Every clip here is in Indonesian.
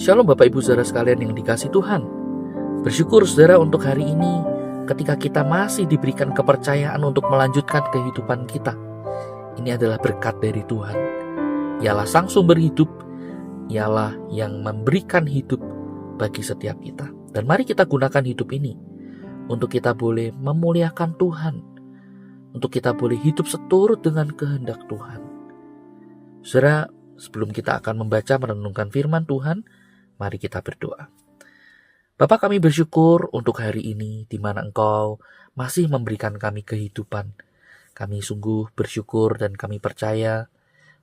Shalom Bapak Ibu Saudara sekalian yang dikasihi Tuhan. Bersyukur saudara untuk hari ini ketika kita masih diberikan kepercayaan untuk melanjutkan kehidupan kita. Ini adalah berkat dari Tuhan. Ialah sang sumber hidup, ialah yang memberikan hidup bagi setiap kita. Dan mari kita gunakan hidup ini untuk kita boleh memuliakan Tuhan, untuk kita boleh hidup seturut dengan kehendak Tuhan. Saudara, sebelum kita akan membaca merenungkan firman Tuhan, mari kita berdoa. Bapa, kami bersyukur untuk hari ini di mana Engkau masih memberikan kami kehidupan. Kami sungguh bersyukur dan kami percaya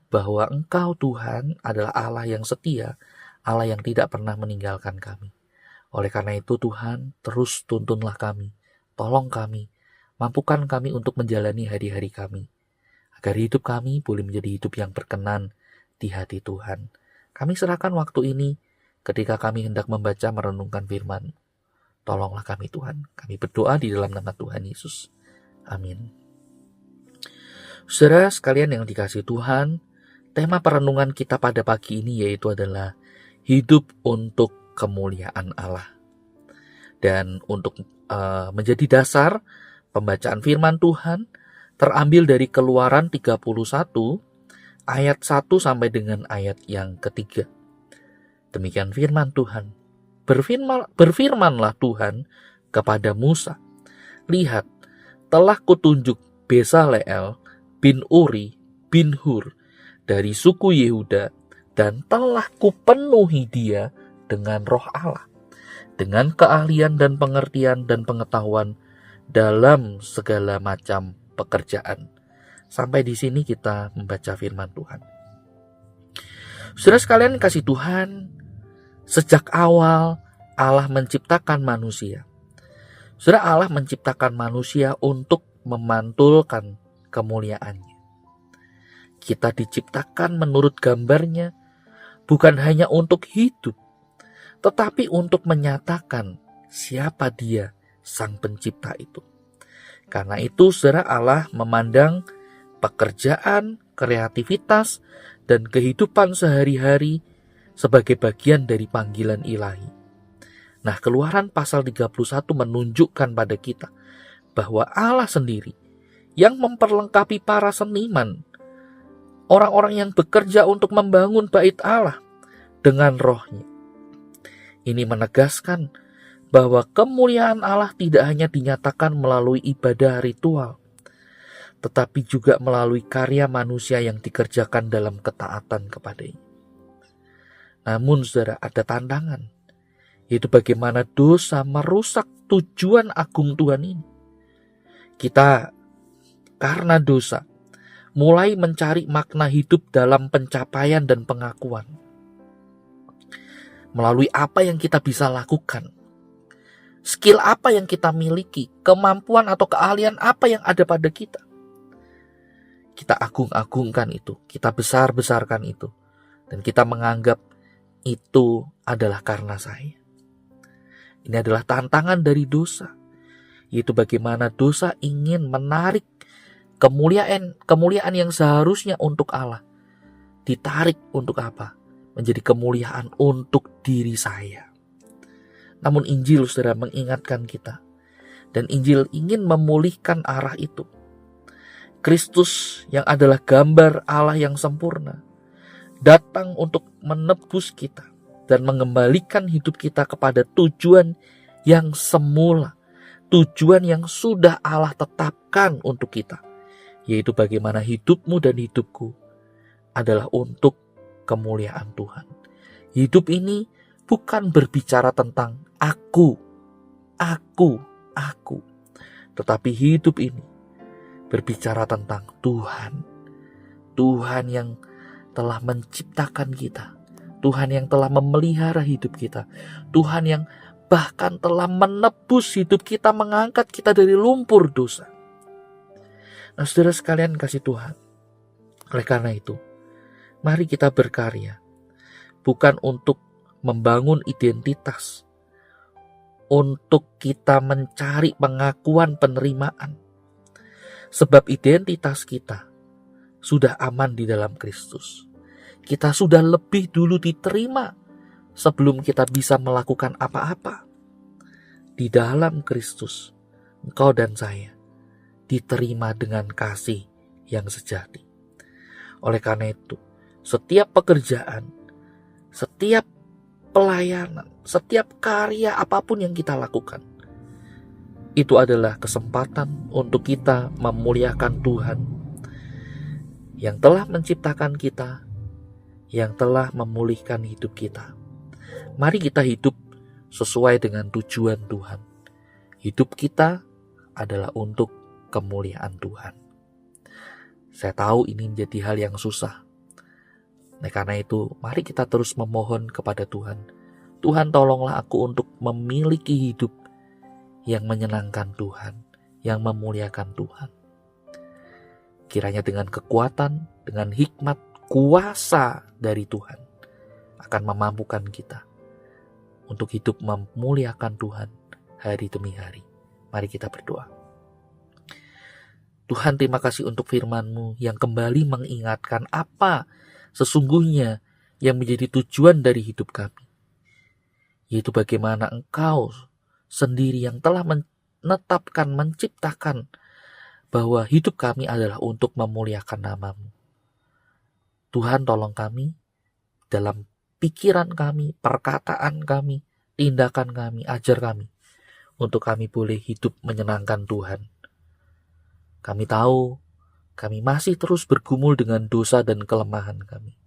bahwa Engkau Tuhan adalah Allah yang setia, Allah yang tidak pernah meninggalkan kami. Oleh karena itu Tuhan, terus tuntunlah kami, tolong kami, mampukan kami untuk menjalani hari-hari kami, agar hidup kami boleh menjadi hidup yang berkenan di hati Tuhan. Kami serahkan waktu ini ketika kami hendak membaca merenungkan firman. Tolonglah kami Tuhan. Kami berdoa di dalam nama Tuhan Yesus. Amin. Saudara sekalian yang dikasihi Tuhan, tema perenungan kita pada pagi ini yaitu adalah hidup untuk kemuliaan Allah. Dan untuk menjadi dasar pembacaan firman Tuhan terambil dari Keluaran 31 ayat 1 sampai dengan ayat yang ketiga. Demikian firman Tuhan. Berfirmanlah Tuhan kepada Musa, "Lihat, telah kutunjuk Bezaleel bin Uri bin Hur dari suku Yehuda, dan telah kupenuhi dia dengan roh Allah, dengan keahlian dan pengertian dan pengetahuan dalam segala macam pekerjaan." Sampai di sini kita membaca firman Tuhan. Saudara sekalian kasih Tuhan, sejak awal Allah menciptakan manusia. Saudara, Allah menciptakan manusia untuk memantulkan kemuliaannya. Kita diciptakan menurut gambarnya, bukan hanya untuk hidup, tetapi untuk menyatakan siapa Dia, Sang Pencipta itu. Karena itu, saudara, Allah memandang pekerjaan, kreativitas, dan kehidupan sehari-hari sebagai bagian dari panggilan ilahi. Nah, Keluaran pasal 31 menunjukkan pada kita bahwa Allah sendiri yang memperlengkapi para seniman, orang-orang yang bekerja untuk membangun bait Allah dengan rohnya. Ini menegaskan bahwa kemuliaan Allah tidak hanya dinyatakan melalui ibadah ritual, tetapi juga melalui karya manusia yang dikerjakan dalam ketaatan kepadanya. Namun saudara, ada tantangan, yaitu bagaimana dosa merusak tujuan agung Tuhan ini. Kita karena dosa mulai mencari makna hidup dalam pencapaian dan pengakuan. Melalui apa yang kita bisa lakukan, skill apa yang kita miliki, kemampuan atau keahlian apa yang ada pada kita. Kita agung-agungkan itu, kita besar-besarkan itu, dan kita menganggap itu adalah karena saya. Ini adalah tantangan dari dosa, yaitu bagaimana dosa ingin menarik kemuliaan yang seharusnya untuk Allah, ditarik untuk apa? Menjadi kemuliaan untuk diri saya. Namun Injil saudara mengingatkan kita, dan Injil ingin memulihkan arah itu. Kristus yang adalah gambar Allah yang sempurna datang untuk menebus kita dan mengembalikan hidup kita kepada tujuan yang semula, tujuan yang sudah Allah tetapkan untuk kita, yaitu bagaimana hidupmu dan hidupku adalah untuk kemuliaan Tuhan. Hidup ini bukan berbicara tentang aku, tetapi hidup ini berbicara tentang Tuhan yang telah menciptakan kita, Tuhan yang telah memelihara hidup kita, Tuhan yang bahkan telah menebus hidup kita, mengangkat kita dari lumpur dosa. Nah, saudara sekalian kasih Tuhan, oleh karena itu, mari kita berkarya, bukan untuk membangun identitas, untuk kita mencari pengakuan penerimaan, sebab identitas kita sudah aman di dalam Kristus. Kita sudah lebih dulu diterima sebelum kita bisa melakukan apa-apa, di dalam Kristus, engkau dan saya diterima dengan kasih yang sejati. Oleh karena itu, setiap pekerjaan, setiap pelayanan, setiap karya apapun yang kita lakukan, itu adalah kesempatan untuk kita memuliakan Tuhan yang telah menciptakan kita, yang telah memulihkan hidup kita. Mari kita hidup sesuai dengan tujuan Tuhan. Hidup kita adalah untuk kemuliaan Tuhan. Saya tahu ini menjadi hal yang susah. Karena itu, mari kita terus memohon kepada Tuhan. Tuhan, tolonglah aku untuk memiliki hidup yang menyenangkan Tuhan, yang memuliakan Tuhan. Kiranya dengan kekuatan, dengan hikmat, kuasa dari Tuhan akan memampukan kita untuk hidup memuliakan Tuhan hari demi hari. Mari kita berdoa. Tuhan, terima kasih untuk firman-Mu yang kembali mengingatkan apa sesungguhnya yang menjadi tujuan dari hidup kami, yaitu bagaimana Engkau sendiri yang telah menetapkan, menciptakan bahwa hidup kami adalah untuk memuliakan nama-Mu. Tuhan, tolong kami dalam pikiran kami, perkataan kami, tindakan kami, ajar kami untuk kami boleh hidup menyenangkan Tuhan. Kami tahu kami masih terus bergumul dengan dosa dan kelemahan kami.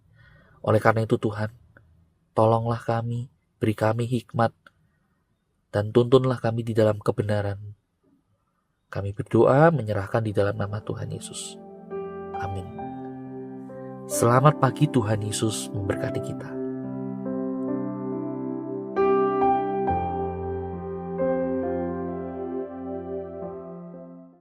Oleh karena itu Tuhan, tolonglah kami, beri kami hikmat, dan tuntunlah kami di dalam kebenaran. Kami berdoa menyerahkan di dalam nama Tuhan Yesus. Amin. Selamat pagi, Tuhan Yesus memberkati kita.